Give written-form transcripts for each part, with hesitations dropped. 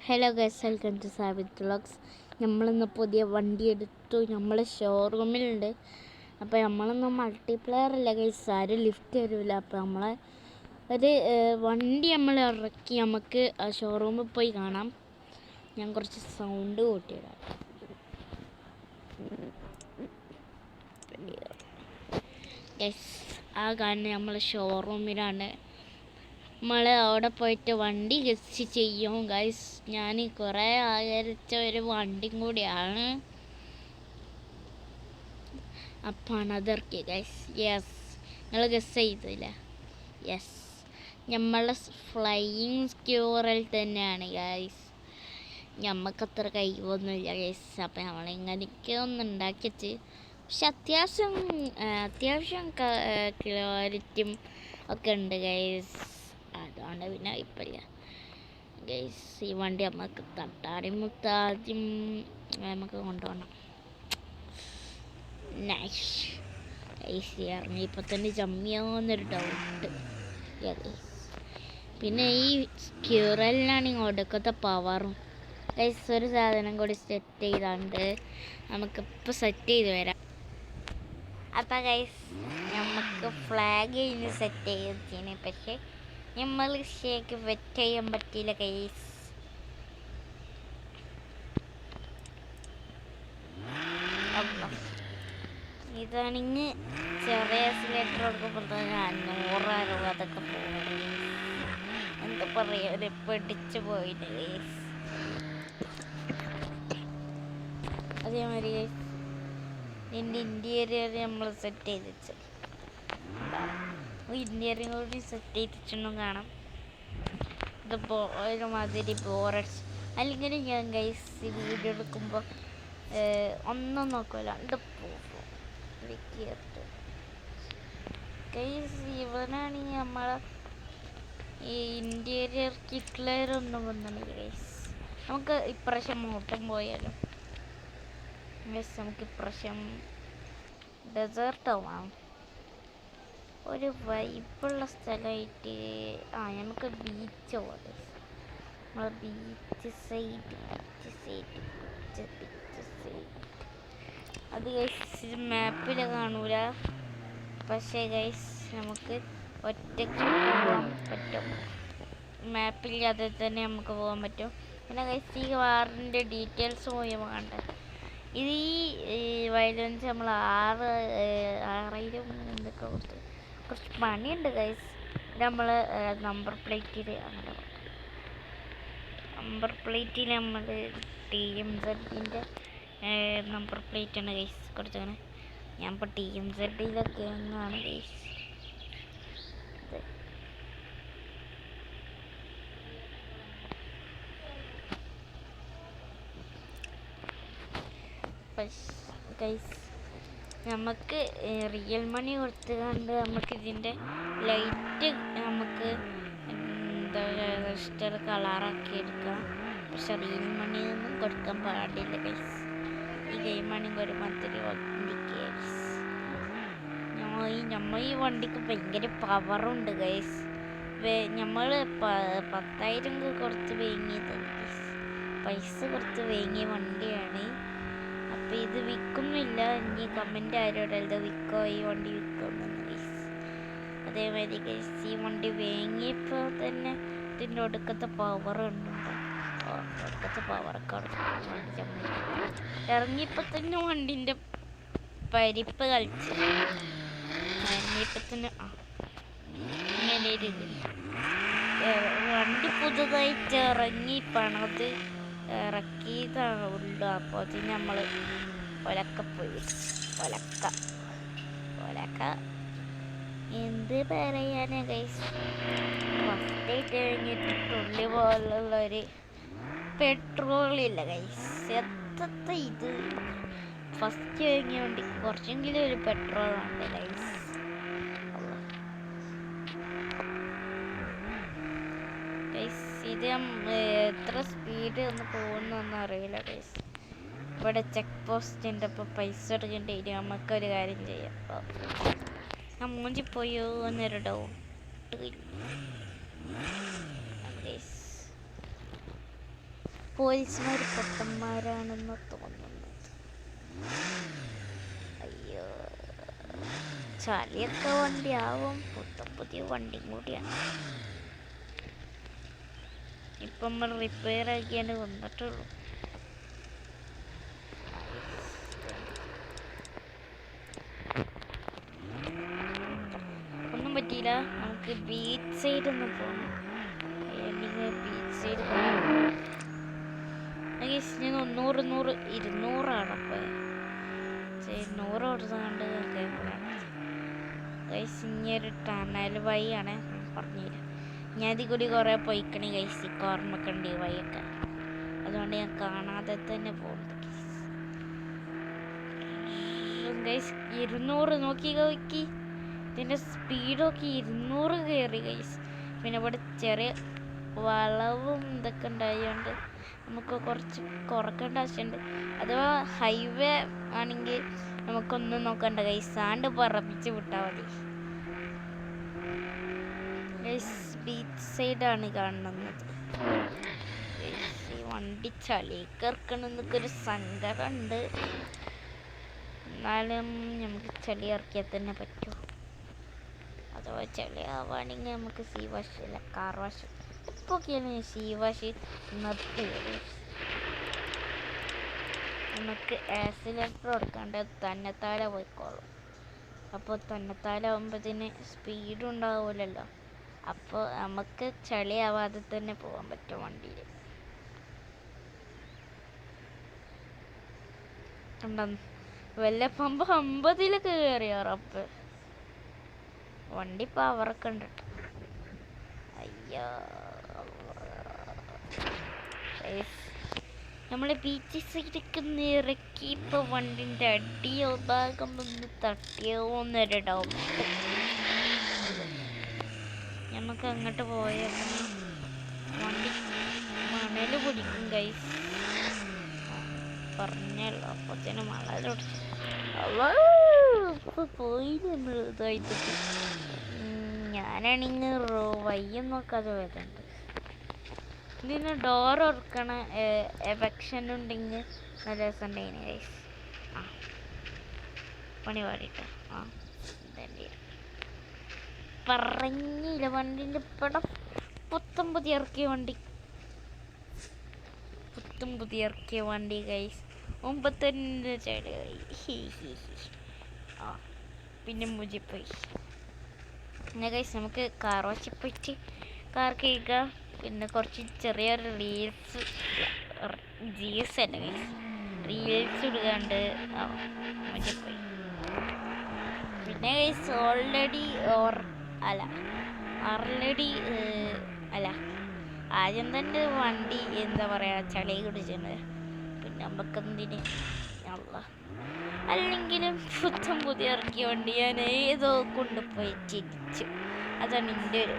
Hello guys, welcome to Sabith vlogs. നമ്മളിന്ന് പുതിയ വണ്ടി എടുത്തു. നമ്മൾ ഷോറൂമിലുണ്ട്. അപ്പോൾ നമ്മളൊന്നും മൾട്ടിപ്ലെയർ ഇല്ല ഗൈസ്, ആരും ലിഫ്റ്റ് തരില്ല. അപ്പോൾ നമ്മളെ ഒരു വണ്ടി നമ്മൾ ഇറക്കി നമുക്ക് ആ ഷോറൂമിൽ പോയി കാണാം. ഞാൻ കുറച്ച് സൗണ്ട് കൂട്ടിയിടാം. ഗൈസ്, ആ കാണുന്ന നമ്മൾ ഷോറൂമിലാണ്. നമ്മൾ അവിടെ പോയിട്ട് വണ്ടി ഗസ്റ്റ് ചെയ്യും ഗൈസ്. ഞാൻ കുറേ ആഗ്രഹിച്ച ഒരു വണ്ടിയും കൂടിയാണ്. അപ്പാണ് അതിറക്കി ഗൈസ്. യെസ്, നിങ്ങൾ ഗസ് ചെയ്തില്ല? യെസ്, നമ്മളെ ഫ്ലൈയിങ് സ്ക്യൂറൽ തന്നെയാണ് ഗൈസ്. നമുക്കത്ര കഴിവൊന്നുമില്ല ഗൈസ്. അപ്പം നമ്മളിങ്ങനെയൊക്കെ ഒന്ന് ഉണ്ടാക്കിച്ച്, പക്ഷെ അത്യാവശ്യം ക്ലാരിറ്റിയും ഒക്കെ ഉണ്ട് ഗൈസ്. അതുകൊണ്ട് പിന്നെ ഇപ്പല്ല ഗൈസ്. ഈ വണ്ടി നമുക്ക് തട്ടാടിമുത്താദ്യം നമുക്ക് കൊണ്ടുപോകണം. Nice guys. ഇറങ്ങിയപ്പോൾ തന്നെ ജമ്മിയോന്നൊരു ഡൗട്ട്. പിന്നെ ഈ സ്ക്യൂറലിനാണ് ഒടുക്കത്തെ പവറും ഗൈസ്. ഒരു സാധനം കൂടി സെറ്റ് ചെയ്താണ്ട് നമുക്കിപ്പോൾ സെറ്റ് ചെയ്ത് വരാം. അപ്പം ഗൈസ്, നമുക്ക് ഫ്ലാഗ് ഇനി സെറ്റ് ചെയ്തിന്, പക്ഷേ നമ്മൾ ഷേക്ക് വെറ്റ് ചെയ്യാൻ പറ്റിയില്ല ഗൈസ്. ഇതാണെങ്കിൽ ചെറിയ ആക്സിലേറ്റർ കൊടുക്കുമ്പോൾ തന്നെ 560 പോകും. എന്താ പറയുക, ഒരു പിടിച്ചു പോയിട്ട് ഗൈസ്. അതേമാതിരി ഗൈസ്, ഇതിൻ്റെ ഇൻറ്റീരിയർ നമ്മൾ സെറ്റ് ചെയ്ത് വെച്ചു. ഇൻറ്റീരിയർ കൂടി സെറ്റ് ചെയ്തിട്ടൊന്നും കാണാം. ഇതിപ്പോൾ ഒരുമാതിരി ബോറടിച്ച്. അല്ലെങ്കിൽ ഞാൻ ഗൈസ് ഈ വീഡിയോ എടുക്കുമ്പോൾ ഒന്നും നോക്കില്ല, ഗൈസ്. ഇവനാണെങ്കിൽ നമ്മളെ ഈ ഇൻറ്റീരിയർ കിറ്റ്ലറൊന്നും വന്നില്ല ഗൈസ്. നമുക്ക് ഇപ്രാവശ്യം മോട്ടം പോയാലോ ഗൈസ്? നമുക്ക് ഇപ്രാവശ്യം ഡെസേർട്ട് ആവാം, ഒരു വൈബുള്ള സ്ഥലമായിട്ട്. നമുക്ക് ബീച്ച് പോകാം. നമ്മൾ ബീച്ച് സൈഡ് അത് ഗൈസ് മാപ്പിൽ കാണൂല, പക്ഷേ ഗൈസ് നമുക്ക് ഒറ്റയ്ക്ക് പോകാൻ പറ്റും. മാപ്പില്ലാതെ തന്നെ നമുക്ക് പോകാൻ പറ്റും. പിന്നെ ഗൈസ്, ഈ കാറിൻ്റെ ഡീറ്റെയിൽസ് പോയി വേണ്ട. ഇത് ഈ വയലൻസ് നമ്മൾ 6000 എന്തൊക്കെ കൊടുത്ത് കുറച്ച് പണിയുണ്ട് ഗൈസ്. നമ്മൾ നമ്പർ പ്ലേറ്റിൽ നമ്മൾ TMZ നമ്പർ പ്ലേറ്റാണ് ഗൈസ് കൊടുത്തങ്ങനെ. ഞാൻ ഇപ്പോൾ TMZ ഒന്നാണ് ഗൈസ്. ഗൈസ്, നമുക്ക് റിയൽ മണി കൊടുത്തുകൊണ്ട് നമുക്ക് ഇതിൻ്റെ ലൈറ്റ് നമുക്ക് എന്താ ഇഷ്ടം കളറാക്കി എടുക്കാം. പക്ഷെ റിയൽ മണി ഒന്നും കൊടുക്കാൻ പാടില്ല ഗൈസ്. ഈ ഗെയിം ആണെങ്കിൽ ഒരു മറ്റൊരു വണ്ടിക്ക് ഗൈസ്. നമ്മൾ ഈ വണ്ടിക്ക് ഭയങ്കര പവറുണ്ട് ഗൈസ്. നമ്മൾ 10,000 കൊടുത്ത് വാങ്ങിയതാണ് ഗൈസ്. പൈസ കൊടുത്ത് വാങ്ങിയ വണ്ടിയാണ്. അപ്പോൾ ഇത് വിൽക്കുന്നില്ല. ഇനി കമൻറ്റ് ആരോടല്ല വിൽക്കോ, ഈ വണ്ടി വിൽക്കുമെന്ന് ഗൈസ്. അതേമാതിരി ഗൈസ്, ഈ വണ്ടി വാങ്ങിയപ്പോൾ തന്നെ ഇതിൻ്റെ ഒടുക്കത്തെ പവറുണ്ട്. ഒടുക്കത്തെ പവറൊക്കെ ഇറങ്ങിയപ്പോൾ തന്നെ വണ്ടിൻ്റെ പരിപ്പ് കളിച്ച് ഇറങ്ങിയപ്പോൾ തന്നെ ഇങ്ങനെ ഒരു വണ്ടി പുതുതായിട്ട് ഇറങ്ങി പണത് ഇറക്കിയതാണ് ഉള്ളു. അപ്പോൾ അതിന് നമ്മൾ ഒലക്ക എന്ത് പറയാനാ ഗൈസ്. ഫസ്റ്റായിട്ട് കഴിഞ്ഞിട്ട് തുള്ളി പോലുള്ളൊരു പെട്രോളില്ല ഗൈസ്. എത്ര ഇത് ഫസ്റ്റ് കഴിഞ്ഞ വണ്ടി കുറച്ചെങ്കിലും ഒരു പെട്രോൾ ഉണ്ട് ഗൈസ്. ഇത് എത്ര സ്പീഡ് ഒന്ന് പോകുന്നൊന്നും അറിയില്ല ഗൈസ്. ഇവിടെ ചെക്ക് പോസ്റ്റ് ഉണ്ട്. അപ്പോൾ പൈസ എടുക്കേണ്ടി വരും. നമുക്കൊരു കാര്യം ചെയ്യാം. ഞാൻ മൂഞ്ചി പോയോ എന്നൊരു ഡൗട്ട് ഗൈസ്. പോലീസുമാർ പൊട്ടന്മാരാണെന്ന് തോന്നുന്നത്. അയ്യോ, ചളിയൊക്കെ വണ്ടിയാവും, പുതിയ വണ്ടിയും കൂടിയാണ്. ഇപ്പം നമ്മൾ റിപ്പയർ ആക്കിയാണ് വന്നിട്ടുള്ളൂ. ഒന്നും പറ്റിയില്ല. നമുക്ക് ബീച്ച് സൈഡ് ഒന്ന് പോകണം. ബീച്ച് സൈഡ് ഞാൻ 100 200 അപ്പോൾ 100 കൊടുത്തുകൊണ്ട് ഇനിയൊരു ടണൽ വഴിയാണ് പറഞ്ഞില്ല. ഞാൻ ഇതിൽ കൂടി കുറേ പോയിക്കണേ ഗൈസ്, ഓർമ്മക്കണ്ടി വഴിയൊക്കെ. അതുകൊണ്ട് ഞാൻ കാണാതെ തന്നെ പോകുന്നത് ഗൈസ്. 200 നോക്കി ഇതിൻ്റെ സ്പീഡൊക്കെ 200 കയറി ഗൈസ്. പിന്നെ ഇവിടെ ചെറിയ വളവും ഇതൊക്കെ ഉണ്ടായതുകൊണ്ട് നമുക്ക് കുറച്ച് കുറക്കേണ്ട ആവശ്യമുണ്ട്. അഥവാ ഹൈവേ ആണെങ്കിൽ നമുക്കൊന്നും നോക്കണ്ട ഗൈസ്, സാണ്ട് പറപ്പിച്ച് വിട്ടാൽ മതി ഗൈസ്. ബീച്ച് സൈഡാണ് കാണുന്നത്. ഈ വണ്ടി ചളിയൊക്കെ ഇറക്കണമെന്നൊക്കെ ഒരു സങ്കടമുണ്ട്. എന്നാലും നമുക്ക് ചളി ഇറക്കിയാൽ തന്നെ പറ്റൂ. അഥവാ ചളി ആവുകയാണെങ്കിൽ നമുക്ക് സീ വാഷ് അല്ല കാർ വാഷ് ഇപ്പൊക്കെയാണ് സീ വാഷ് നിർത്തി. നമുക്ക് ആക്സിലേറ്റർ കൊടുക്കാണ്ട് തന്നെത്താലെ പോയിക്കോളും. അപ്പോൾ തന്നെത്താലാവുമ്പോഴത്തേന് സ്പീഡ് ഉണ്ടാവില്ലല്ലോ. അപ്പോൾ നമുക്ക് ചളിയാവാതെ തന്നെ പോകാൻ പറ്റും വണ്ടിയിൽ. വല്ല 50 കയറിയ ഉറപ്പ്. വണ്ടി പവറൊക്കെ ഉണ്ട്. അയ്യോ, നമ്മൾ ബീച്ച് സൈഡൊക്കെ ഇറക്കി. ഇപ്പോൾ വണ്ടിൻ്റെ അടിയോ ഭാഗം ഒന്ന് തട്ടിയോ എന്നൊരു ഡൗട്ട്. നമുക്ക് അങ്ങോട്ട് പോയാൽ വണ്ടി മണൽ പിടിക്കും ഗൈസ്. പറഞ്ഞല്ലോ അപ്പോൾ തന്നെ മഴ തുടച്ചു. ഇപ്പോൾ പോയി നമ്മൾ ഇതായിട്ട്. ഞാനാണെങ്കിൽ വയ്യം നോക്കാതെ വരുന്നുണ്ട്. ഇതിന് ഡോർ തുറക്കണ എഫക്ഷൻ ഉണ്ടെങ്കിൽ നല്ല രസമുണ്ടായിന് ഗൈസ്. ആ പണി പാടിട്ടോ. ആ ഇതല്ലേ പറഞ്ഞില്ല. വണ്ടിൻ്റെ പടം പുതിയ ഇറക്കിയ വണ്ടി ഗൈസ്. 9 ചാടി. ആ പിന്നെ മുജിപ്പോയി. പിന്നെ ഗൈസ് നമുക്ക് കാർ വാഷ് പോയിട്ട് കാർ കഴുകാം. പിന്നെ കുറച്ച് ചെറിയൊരു റീൽസ് അല്ല ഗൈസ്, റീൽസ് ഇടുകയുണ്ട്. ആ മുജിപ്പോയി. പിന്നെ ഗൈസ് ഓൾറെഡി ആദ്യം തന്നെ വണ്ടി എന്താ പറയുക ചളി കുടിച്ചിട്ടുണ്ട്. പിന്നെ നമുക്കെന്തിന് അല്ലെങ്കിലും പുതിയ ഇറക്കിയ വണ്ടി ഞാൻ ഏതോ കൊണ്ടുപോയി ചിരിച്ചു. അതാണ് എൻ്റെ ഒരു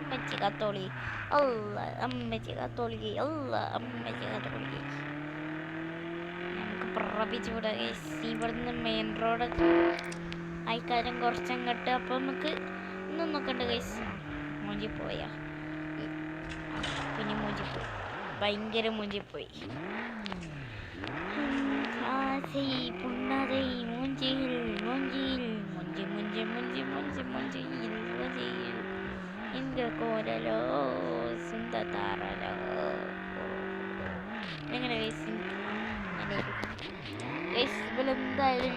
അമ്മച്ചി കത്തോളി. നമുക്ക് പ്രറപ്പിച്ച് വിടാം. ഇവിടുന്ന് മെയിൻ റോഡ് ആയിക്കാരം കുറച്ചങ്ങോട്ട്. അപ്പോൾ നമുക്ക് ഒന്നും നോക്കണ്ട ഗൈസ്. മൂഞ്ചിപ്പോയാ പിന്നെ മൂഞ്ചിപ്പോയി, ഭയങ്കര മൂഞ്ചിപ്പോയി. എങ്ങനെ ഇവരെന്തായാലും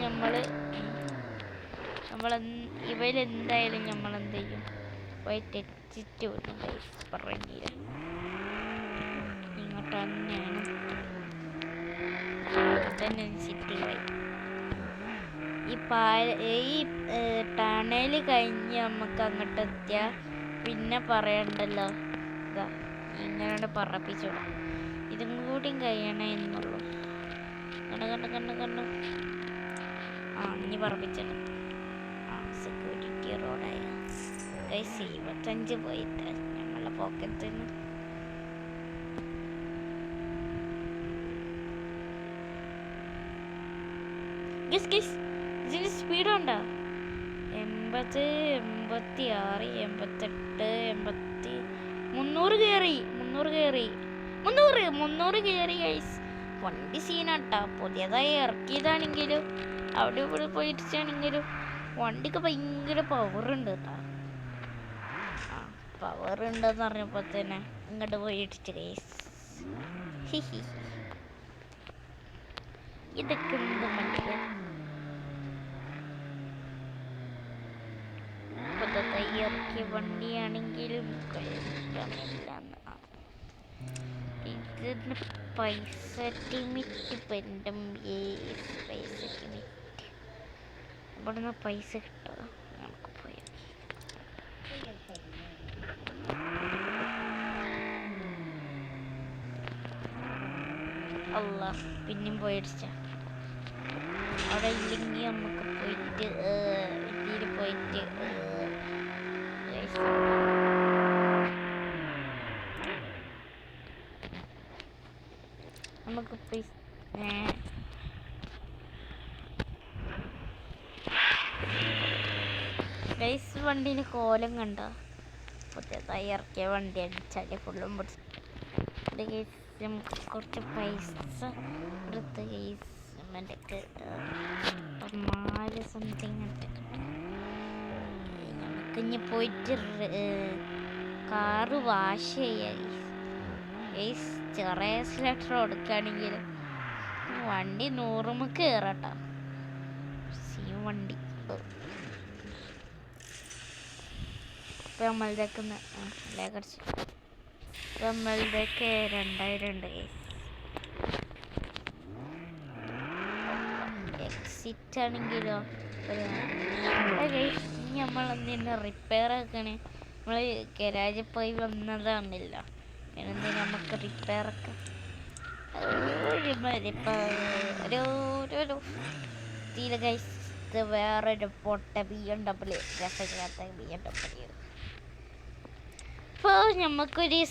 ഇവരെന്തായാലും നമ്മളെന്ത് ചെയ്യും, തെറ്റിച്ച് വിടും ഗൈസ്. പറഞ്ഞില്ല ഇങ്ങോട്ട് തന്നെയാണ് സിറ്റി വഴി. ഈ ടണൽ കഴിഞ്ഞ് നമുക്ക് അങ്ങോട്ട് എത്തിയാൽ പിന്നെ പറയണ്ടല്ലോ. ഇതാ ഇങ്ങനെ പറപ്പിച്ചു വിടാം. ഇതും കൂടിയും കഴിയണേ എന്നുള്ളൂ. കണ്ണു ആ ഇനി പറപ്പിച്ചിട്ട്. ആ സെക്യൂരിറ്റി റോഡായ ഗൈസ് 25 പോയിട്ട് ഞങ്ങളുടെ പോക്കറ്റിൽ നിന്ന് ഇതിന് സ്പീഡുണ്ടോ? 80, 86, 88, 80, 300 കയറി 300 കയറി ഗൈസ്. വണ്ടി സീനാട്ടാ. പുതിയതായി ഇറക്കിയതാണെങ്കിലും അവിടെ ഇവിടെ പോയിട്ടാണെങ്കിലും വണ്ടിക്ക് ഭയങ്കര പവറുണ്ട് കേട്ടോ. പവർ ഉണ്ടെന്ന് പറഞ്ഞപ്പോൾ തന്നെ ഇങ്ങോട്ട് പോയിടിച്ച് ഗൈസ്. ഇതൊക്കെ എന്ത് വണ്ടികൾ പുതുതായി ഇറക്കിയ വണ്ടിയാണെങ്കിലും കുഴപ്പമില്ലെന്ന്. ഇതിന് പൈസ ലിമിറ്റ് പെൻഡും പൈസ ലിമിറ്റ് ഇവിടുന്ന് പൈസ കിട്ടുക നമുക്ക് പോയി. അല്ല പിന്നെയും പോയിടിച്ച അവിടെ ഇല്ലെങ്കിൽ നമുക്ക് പോയിട്ട് ഇതിൽ പോയിട്ട് നമുക്ക് ഗൈസ് വണ്ടീന് കോലം കണ്ട. പുതിയതായി ഇറക്കിയ വണ്ടി അടിച്ചാൽ ഫുള്ളും ഗൈസ്. നമുക്ക് കുറച്ച് പൈസ എടുത്ത് ഗൈസ് മറ്റേ 4 സംതിങ് നമുക്ക് ഇനി പോയിട്ട് കാറ് വാഷ് ചെയ്യാം ഗൈസ്. ചെറിയ സ്ലെറ്റർ കൊടുക്കുകയാണെങ്കിൽ വണ്ടി 100 കയറട്ടോ. വണ്ടി ഇപ്പം നമ്മളുടെയൊക്കെ കുറച്ച് നമ്മളുടെയൊക്കെ 2000 ഉണ്ട് ഗൈസ്. എക്സിറ്റ് ആണെങ്കിലോ ഗൈസ് നമ്മൾ എന്തിനാ റിപ്പയർ ആക്കണേ? നമ്മൾ ഗരാജിൽ പോയി വന്നതാണില്ല. പിന്നെന്തിനാ നമുക്ക് റിപ്പയർ ഒക്കെ തീരെ ഗൈസ്. വേറൊരു പൊട്ട BMW രസമില്ലാത്ത BMW. ഇപ്പോൾ നമുക്കൊരു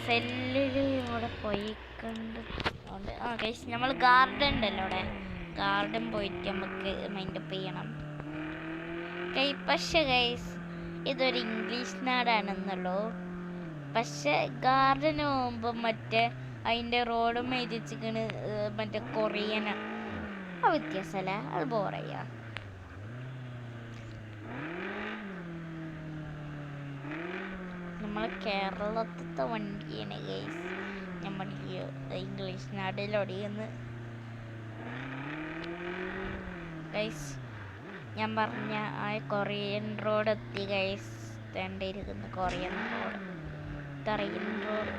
സെല്ലിൽ ഇവിടെ പോയി കണ്ടിട്ടുണ്ട്. ഗൈസ് നമ്മൾ ഗാർഡൻ ഉണ്ടല്ലോ അവിടെ, ഗാർഡൻ പോയിട്ട് നമുക്ക് മൈൻഡപ്പ് ചെയ്യണം. പക്ഷേ ഗൈസ് ഇതൊരു ഇംഗ്ലീഷ് നാടാണെന്നുള്ളൂ. പക്ഷെ ഗാർഡന് പോകുമ്പോൾ മറ്റേ അതിൻ്റെ റോഡും എഴുതിച്ചിക്കണ് മറ്റേ കൊറിയനാ. ആ വ്യത്യാസമല്ല, അത് ബോറയ്യാ. നമ്മളെ കേരളത്തിലത്തെ വണ്ടിയാണ് ഗൈസ് നമ്മൾ ഇംഗ്ലീഷ് നാട്ടിലൊടിയെന്ന് ഗൈസ്. ഞാൻ പറഞ്ഞ ആ കൊറിയൻ റോഡ് എത്തി ഗൈസ്. തേണ്ടിയിരിക്കുന്നു കൊറിയൻ റോഡ്, കൊറിയൻ റോഡ്.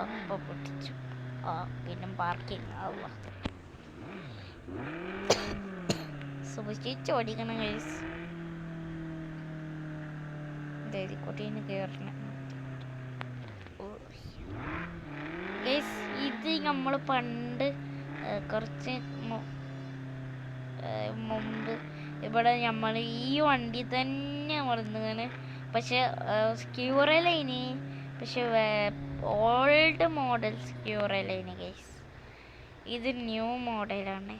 അപ്പം പൊട്ടിച്ചു. പിന്നെ പാർക്കിങ് സൂക്ഷിച്ച് ഓടിക്കണം ഗൈസ്. ദേരിക്കോട്ടീന് കയറണം ഗൈസ്. ഇത് നമ്മൾ പണ്ട് കുറച്ച് മുമ്പ് ഇവിടെ നമ്മൾ ഈ വണ്ടി തന്നെ വളർന്നതാണ്. പക്ഷെ സ്ക്യൂറലൈന്, പക്ഷെ ഓൾഡ് മോഡൽ സ്ക്യൂറലൈന് ഗൈസ്. ഇത് ന്യൂ മോഡലാണ്.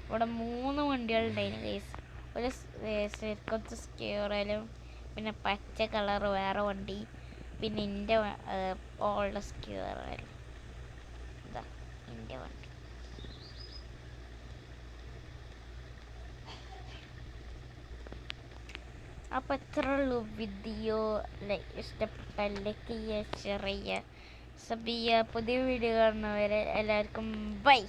ഇവിടെ 3 വണ്ടികളുണ്ടായിരുന്നു ഗൈസ്. ഒരു ശരിക്കത്തെ സ്ക്യൂറലും, പിന്നെ പച്ച കളർ വേറെ വണ്ടി, പിന്നെ എൻ്റെ ഓൾഡ് സ്ക്യൂറൽ. ഇതാ എൻ്റെ വണ്ടി. അപ്പോൾ എത്ര ഉള്ളൂ വീഡിയോ. ഇഷ്ടപ്പെട്ട ലൈക്ക് ചെയ്യുക, ഷെയർ ചെയ്യുക, സബ് ചെയ്യുക. പുതിയ വീഡിയോ കാണുന്നവരെ എല്ലാവർക്കും ബൈ.